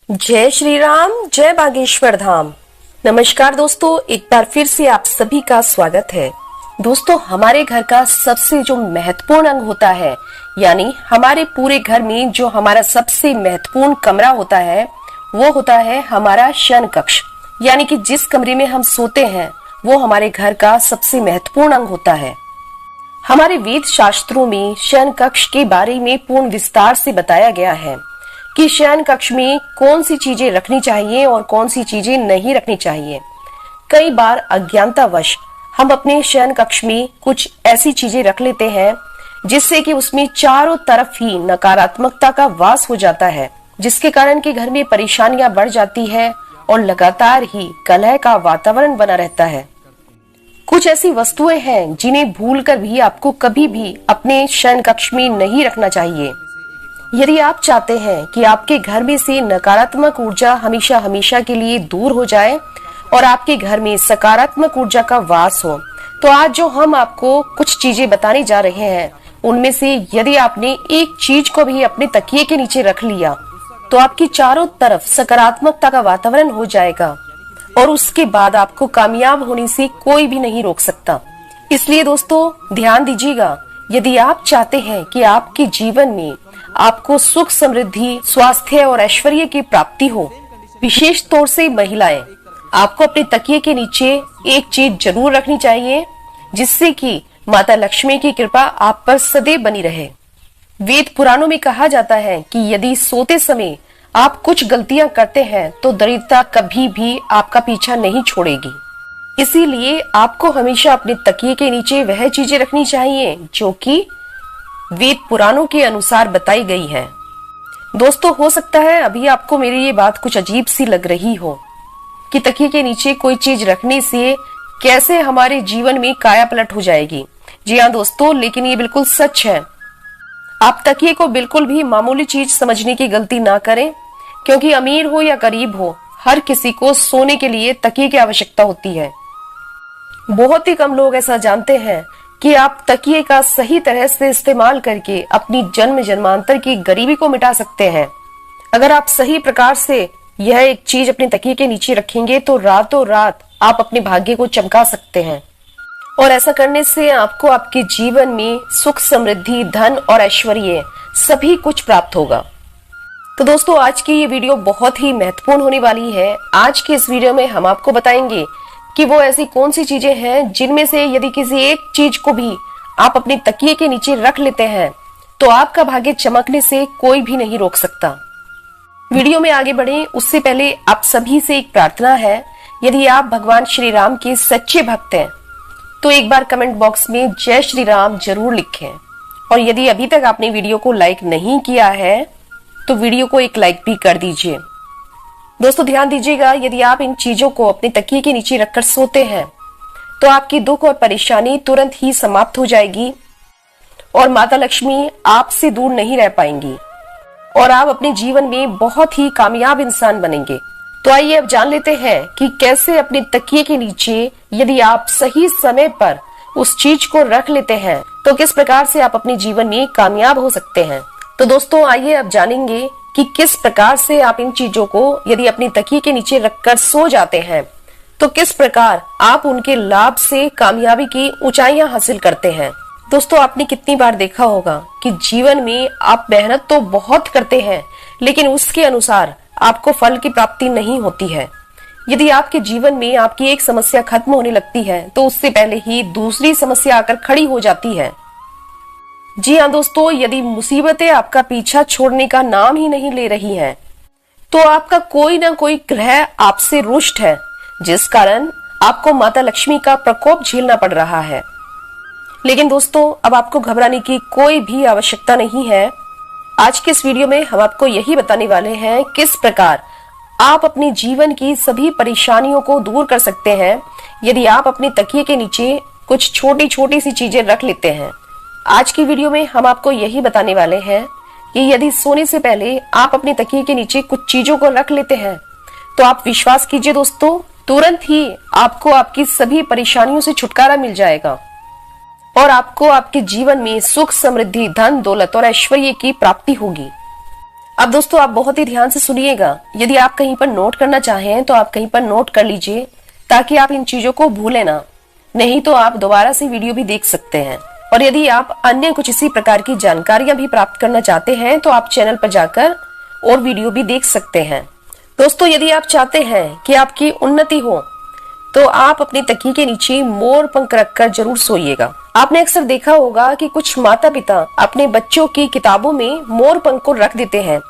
जय श्री राम, जय बागेश्वर धाम। नमस्कार दोस्तों, एक बार फिर से आप सभी का स्वागत है। दोस्तों, हमारे घर का सबसे जो महत्वपूर्ण अंग होता है, यानी हमारे पूरे घर में जो हमारा सबसे महत्वपूर्ण कमरा होता है, वो होता है हमारा शयन कक्ष। यानी कि जिस कमरे में हम सोते हैं वो हमारे घर का सबसे महत्वपूर्ण अंग होता है। हमारे वेद शास्त्रों में शयन कक्ष के बारे में पूर्ण विस्तार से बताया गया है कि शयन कक्ष में कौन सी चीजें रखनी चाहिए और कौन सी चीजें नहीं रखनी चाहिए। कई बार अज्ञानतावश हम अपने शयन कक्ष में कुछ ऐसी चीजें रख लेते हैं जिससे कि उसमें चारों तरफ ही नकारात्मकता का वास हो जाता है, जिसके कारण के घर में परेशानियां बढ़ जाती है और लगातार ही कलह का वातावरण बना रहता है। कुछ ऐसी वस्तुएं हैं जिन्हें भूलकर भी आपको कभी भी अपने शयन कक्ष में नहीं रखना चाहिए। यदि आप चाहते हैं कि आपके घर में से नकारात्मक ऊर्जा हमेशा हमेशा के लिए दूर हो जाए और आपके घर में सकारात्मक ऊर्जा का वास हो, तो आज जो हम आपको कुछ चीजें बताने जा रहे हैं, उनमें से यदि आपने एक चीज को भी अपने तकिए के नीचे रख लिया तो आपकी चारों तरफ सकारात्मकता का वातावरण हो जाएगा और उसके बाद आपको कामयाब होने से कोई भी नहीं रोक सकता। इसलिए दोस्तों, ध्यान दीजिएगा, यदि आप चाहते हैं कि आपके जीवन में आपको सुख, समृद्धि, स्वास्थ्य और ऐश्वर्य की प्राप्ति हो, विशेष तौर से महिलाएं, आपको अपने तकिए के नीचे एक चीज जरूर रखनी चाहिए जिससे कि माता लक्ष्मी की कृपा आप पर सदैव बनी रहे। वेद पुराणों में कहा जाता है कि यदि सोते समय आप कुछ गलतियां करते हैं तो दरिद्रता कभी भी आपका पीछा नहीं छोड़ेगी। इसीलिए आपको हमेशा अपने तकिए के नीचे वह चीजें रखनी चाहिए जो कि वेद पुराणों के अनुसार बताई गई है। दोस्तों, हो सकता है अभी आपको मेरी ये बात कुछ अजीब सी लग रही हो कि तकिए के नीचे कोई चीज रखने से कैसे हमारे जीवन में काया पलट हो जाएगी। जी हाँ दोस्तों, लेकिन ये बिल्कुल सच है। आप तकिए को बिल्कुल भी मामूली चीज समझने की गलती ना करें, क्योंकि अमीर हो या गरीब हो, हर किसी को सोने के लिए तकिए की आवश्यकता होती है। बहुत ही कम लोग ऐसा जानते हैं कि आप तकिए का सही तरह से इस्तेमाल करके अपनी जन्म जन्मांतर की गरीबी को मिटा सकते हैं। अगर आप सही प्रकार से यह एक चीज अपने तकिए के नीचे रखेंगे तो रातों रात आप अपने भाग्य को चमका सकते हैं और ऐसा करने से आपको आपके जीवन में सुख, समृद्धि, धन और ऐश्वर्य सभी कुछ प्राप्त होगा। तो दोस्तों, आज की ये वीडियो बहुत ही महत्वपूर्ण होने वाली है। आज के इस वीडियो में हम आपको बताएंगे कि वो ऐसी कौन सी चीजें हैं जिनमें से यदि किसी एक चीज को भी आप अपने तकिए के नीचे रख लेते हैं तो आपका भाग्य चमकने से कोई भी नहीं रोक सकता। वीडियो में आगे बढ़े उससे पहले आप सभी से एक प्रार्थना है, यदि आप भगवान श्री राम के सच्चे भक्त हैं तो एक बार कमेंट बॉक्स में जय श्री राम जरूर लिखें। और यदि अभी तक आपने वीडियो को लाइक नहीं किया है तो वीडियो को एक लाइक भी कर दीजिए। दोस्तों, ध्यान दीजिएगा, यदि आप इन चीजों को अपने तकिए के नीचे रखकर सोते हैं तो आपकी दुख और परेशानी तुरंत ही समाप्त हो जाएगी और माता लक्ष्मी आपसे दूर नहीं रह पाएंगी और आप अपने जीवन में बहुत ही कामयाब इंसान बनेंगे। तो आइए अब जान लेते हैं कि कैसे अपने तकिए के नीचे यदि आप सही समय पर उस चीज को रख लेते हैं तो किस प्रकार से आप अपने जीवन में कामयाब हो सकते हैं। तो दोस्तों, आइए अब जानेंगे कि किस प्रकार से आप इन चीजों को यदि अपनी तकिए के नीचे रखकर सो जाते हैं तो किस प्रकार आप उनके लाभ से कामयाबी की ऊंचाइयां हासिल करते हैं। दोस्तों, आपने कितनी बार देखा होगा कि जीवन में आप मेहनत तो बहुत करते हैं लेकिन उसके अनुसार आपको फल की प्राप्ति नहीं होती है। यदि आपके जीवन में आपकी एक समस्या खत्म होने लगती है तो उससे पहले ही दूसरी समस्या आकर खड़ी हो जाती है। जी हाँ दोस्तों, यदि मुसीबतें आपका पीछा छोड़ने का नाम ही नहीं ले रही हैं, तो आपका कोई ना कोई ग्रह आपसे रुष्ट है, जिस कारण आपको माता लक्ष्मी का प्रकोप झेलना पड़ रहा है। लेकिन दोस्तों, अब आपको घबराने की कोई भी आवश्यकता नहीं है। आज के इस वीडियो में हम आपको यही बताने वाले हैं किस प्रकार आप अपने जीवन की सभी परेशानियों को दूर कर सकते हैं यदि आप अपने तकिए के नीचे कुछ छोटी छोटी सी चीजें रख लेते हैं। आज की वीडियो में हम आपको यही बताने वाले हैं कि यदि सोने से पहले आप अपने तकिए के नीचे कुछ चीजों को रख लेते हैं तो आप विश्वास कीजिए दोस्तों, तुरंत ही आपको आपकी सभी परेशानियों से छुटकारा मिल जाएगा और आपको आपके जीवन में सुख, समृद्धि, धन, दौलत और ऐश्वर्य की प्राप्ति होगी। अब दोस्तों आप बहुत ही ध्यान से सुनिएगा। यदि आप कहीं पर नोट करना चाहें तो आप कहीं पर नोट कर लीजिए, ताकि आप इन चीजों को भूलें ना। नहीं तो आप दोबारा से वीडियो भी देख सकते हैं। और यदि आप अन्य कुछ इसी प्रकार की जानकारियां भी प्राप्त करना चाहते हैं तो आप चैनल पर जाकर और वीडियो भी देख सकते हैं। दोस्तों यदि आप चाहते हैं कि आपकी उन्नति हो तो आप अपनी तकिए के नीचे मोर पंख रखकर जरूर सोइएगा। आपने अक्सर देखा होगा कि कुछ माता पिता अपने बच्चों की किताबों में मोर पंख को रख देते हैं,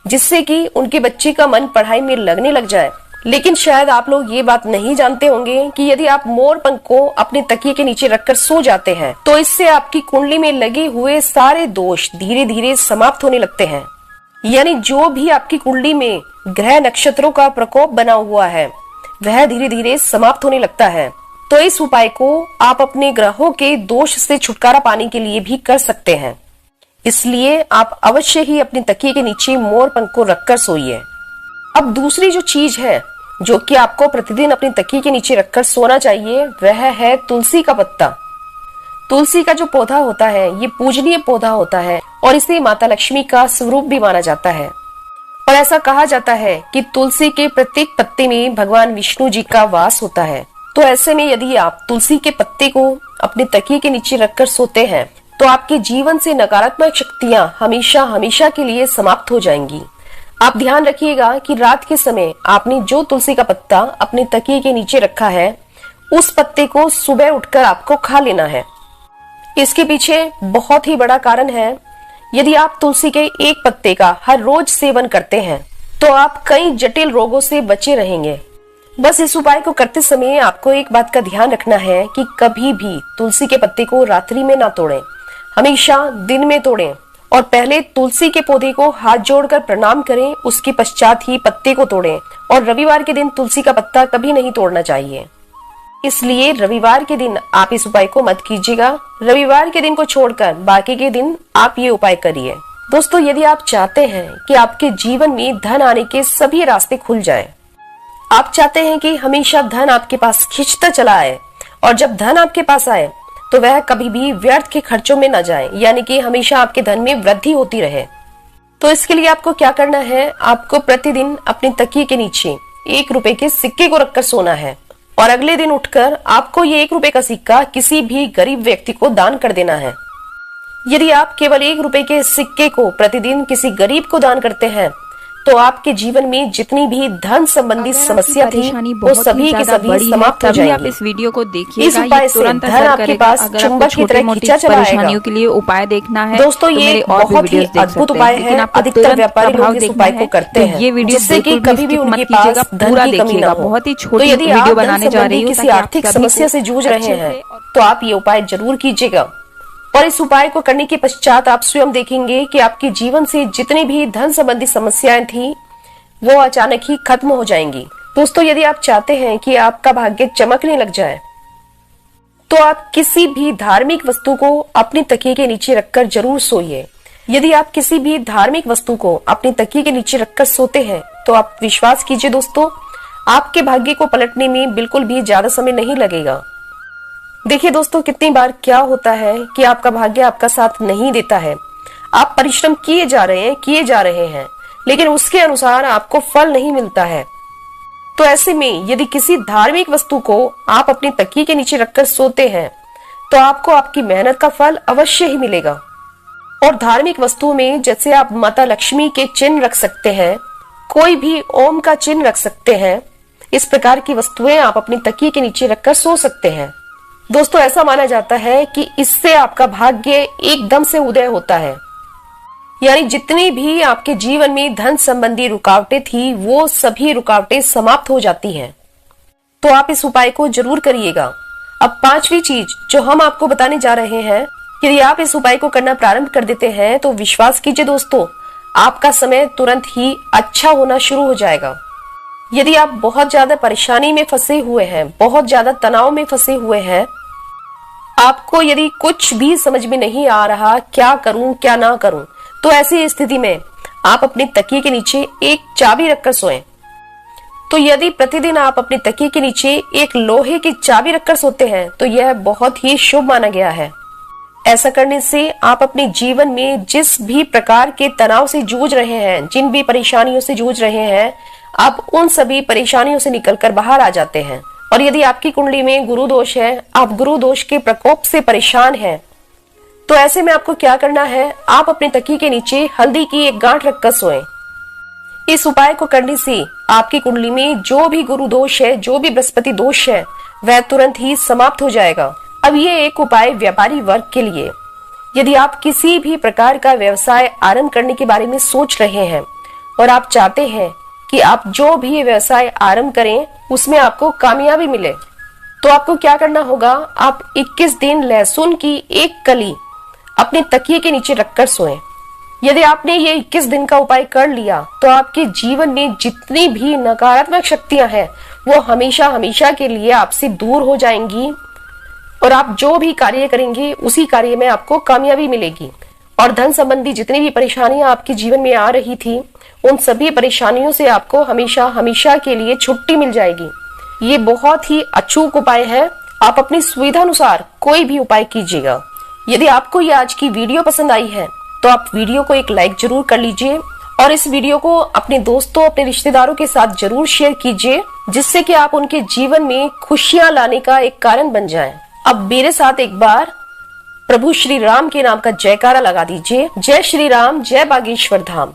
जिससे कि उनके बच्चे का मन पढ़ाई में लगने लग जाए। लेकिन शायद आप लोग ये बात नहीं जानते होंगे कि यदि आप मोर पंख को अपने तकिए के नीचे रखकर सो जाते हैं तो इससे आपकी कुंडली में लगे हुए सारे दोष धीरे धीरे समाप्त होने लगते हैं। यानी जो भी आपकी कुंडली में ग्रह नक्षत्रों का प्रकोप बना हुआ है वह धीरे धीरे समाप्त होने लगता है। तो इस उपाय को आप अपने ग्रहों के दोष से छुटकारा पाने के लिए भी कर सकते हैं। इसलिए आप अवश्य ही अपने तकिए के नीचे मोर पंख को रखकर सोइए। अब दूसरी जो चीज है जो कि आपको प्रतिदिन अपने तकिए के नीचे रखकर सोना चाहिए वह है तुलसी का पत्ता। तुलसी का जो पौधा होता है ये पूजनीय पौधा होता है और इसे माता लक्ष्मी का स्वरूप भी माना जाता है। और ऐसा कहा जाता है कि तुलसी के प्रत्येक पत्ते में भगवान विष्णु जी का वास होता है। तो ऐसे में यदि आप तुलसी के पत्ते को अपने तकिए के नीचे रखकर सोते हैं तो आपके जीवन से नकारात्मक शक्तियां हमेशा हमेशा के लिए समाप्त हो जाएंगी। आप ध्यान रखिएगा कि रात के समय आपने जो तुलसी का पत्ता अपने तकिए के नीचे रखा है उस पत्ते को सुबह उठकर आपको खा लेना है। इसके पीछे बहुत ही बड़ा कारण है। यदि आप तुलसी के एक पत्ते का हर रोज सेवन करते हैं तो आप कई जटिल रोगों से बचे रहेंगे। बस इस उपाय को करते समय आपको एक बात का ध्यान रखना है कि कभी भी तुलसी के पत्ते को रात्रि में ना तोड़ें, हमेशा दिन में तोड़ें। और पहले तुलसी के पौधे को हाथ जोड़कर प्रणाम करें, उसके पश्चात ही पत्ते को तोड़ें। और रविवार के दिन तुलसी का पत्ता कभी नहीं तोड़ना चाहिए। इसलिए रविवार के दिन आप इस उपाय को मत कीजिएगा। रविवार के दिन को छोड़कर बाकी के दिन आप ये उपाय करिए। दोस्तों यदि आप चाहते हैं कि आपके जीवन में धन आने के सभी रास्ते खुल जाएं, आप चाहते हैं कि हमेशा धन आपके पास खिंचता चला आए और जब धन आपके पास आए तो वह कभी भी व्यर्थ के खर्चों में न जाए, यानी कि हमेशा आपके धन में वृद्धि होती रहे, तो इसके लिए आपको क्या करना है, आपको प्रतिदिन अपने तकिए के नीचे 1 रुपए के सिक्के को रखकर सोना है। और अगले दिन उठकर आपको ये 1 रुपए का सिक्का किसी भी गरीब व्यक्ति को दान कर देना है। यदि आप केवल 1 रुपए के सिक्के को प्रतिदिन किसी गरीब को दान करते हैं तो आपके जीवन में जितनी भी धन संबंधी समस्या थी वो सभी की सभी समाप्त हो जाएंगी। आप इस वीडियो को देखिएगा, इस उपाय से धन आपके पास चुंबक की तरह खींचा चला आएगा। परेशानियों के लिए उपाय देखना है दोस्तों ये बहुत ही अद्भुत उपाय है। अधिकतर व्यापारी लोग इस उपाय को करते हैं जिससे कि कभी भी उनके पास धन की कमी ना हो। बहुत ही तो छोटी यदि आप वीडियो धन बनाने जा रही संबंधी हूँ किसी आर्थिक समस्या से जूझ रहे हैं तो आप ये उपाय जरूर कीजिएगा। और इस उपाय को करने के पश्चात आप स्वयं देखेंगे कि आपके जीवन से जितनी भी धन संबंधी समस्याएं थी वो अचानक ही खत्म हो जाएंगी। दोस्तों यदि आप चाहते हैं कि आपका भाग्य चमकने लग जाए तो आप किसी भी धार्मिक वस्तु को अपने तकिए के नीचे रखकर जरूर सोइए। यदि आप किसी भी धार्मिक वस्तु को अपने तकिए के नीचे रखकर सोते हैं तो आप विश्वास कीजिए दोस्तों, आपके भाग्य को पलटने में बिल्कुल भी ज्यादा समय नहीं लगेगा। देखिए दोस्तों कितनी बार क्या होता है कि आपका भाग्य आपका साथ नहीं देता है। आप परिश्रम किए जा रहे हैं लेकिन उसके अनुसार आपको फल नहीं मिलता है। तो ऐसे में यदि किसी धार्मिक वस्तु को आप अपनी तकिए के नीचे रखकर सोते हैं तो आपको आपकी मेहनत का फल अवश्य ही मिलेगा। और धार्मिक वस्तुओं में जैसे आप माता लक्ष्मी के चिन्ह रख सकते हैं, कोई भी ओम का चिन्ह रख सकते हैं, इस प्रकार की वस्तुएं आप अपनी तकिए के नीचे रखकर सो सकते हैं। दोस्तों ऐसा माना जाता है कि इससे आपका भाग्य एकदम से उदय होता है, यानी जितनी भी आपके जीवन में धन संबंधी रुकावटें थी वो सभी रुकावटें समाप्त हो जाती हैं। तो आप इस उपाय को जरूर करिएगा। अब 5वीं चीज जो हम आपको बताने जा रहे हैं, यदि आप इस उपाय को करना प्रारंभ कर देते हैं तो विश्वास कीजिए दोस्तों, आपका समय तुरंत ही अच्छा होना शुरू हो जाएगा। यदि आप बहुत ज्यादा परेशानी में फंसे हुए हैं, बहुत ज्यादा तनाव में फंसे हुए हैं, आपको यदि कुछ भी समझ में नहीं आ रहा क्या करूं क्या ना करूं, तो ऐसी स्थिति में आप अपने तकिए के नीचे एक चाबी रखकर सोएं। तो यदि प्रतिदिन आप अपने तकिए के नीचे एक लोहे की चाबी रखकर सोते हैं तो यह बहुत ही शुभ माना गया है। ऐसा करने से आप अपने जीवन में जिस भी प्रकार के तनाव से जूझ रहे हैं, जिन भी परेशानियों से जूझ रहे हैं, आप उन सभी परेशानियों से निकलकर बाहर आ जाते हैं। और यदि आपकी कुंडली में गुरु दोष है, आप गुरु दोष के प्रकोप से परेशान हैं, तो ऐसे में आपको क्या करना है, आप अपने तकिए के नीचे हल्दी की एक गांठ रखकर सोएं। इस उपाय को करने से आपकी कुंडली में जो भी गुरु दोष है, जो भी बृहस्पति दोष है, वह तुरंत ही समाप्त हो जाएगा। अब ये एक उपाय व्यापारी वर्ग के लिए। यदि आप किसी भी प्रकार का व्यवसाय आरंभ करने के बारे में सोच रहे हैं और आप चाहते हैं कि आप जो भी व्यवसाय आरंभ करें उसमें आपको कामयाबी मिले, तो आपको क्या करना होगा, आप 21 दिन लहसुन की एक कली अपने तकिए के नीचे रखकर सोएं। यदि आपने ये 21 दिन का उपाय कर लिया तो आपके जीवन में जितनी भी नकारात्मक शक्तियां हैं वो हमेशा हमेशा के लिए आपसे दूर हो जाएंगी और आप जो भी कार्य करेंगे उसी कार्य में आपको कामयाबी मिलेगी। और धन संबंधी जितनी भी परेशानियां आपके जीवन में आ रही थी, उन सभी परेशानियों से आपको हमेशा हमेशा के लिए छुट्टी मिल जाएगी। ये बहुत ही अचूक उपाय है। आप अपनी सुविधा अनुसार कोई भी उपाय कीजिएगा। यदि आपको ये आज की वीडियो पसंद आई है तो आप वीडियो को एक लाइक जरूर कर लीजिए और इस वीडियो को अपने दोस्तों, अपने रिश्तेदारों के साथ जरूर शेयर कीजिए, जिससे कि आप उनके जीवन में खुशियां लाने का एक कारण बन जाएं। अब मेरे साथ एक बार प्रभु श्री राम के नाम का जयकारा लगा दीजिए। जय श्री राम, जय बागेश्वर धाम।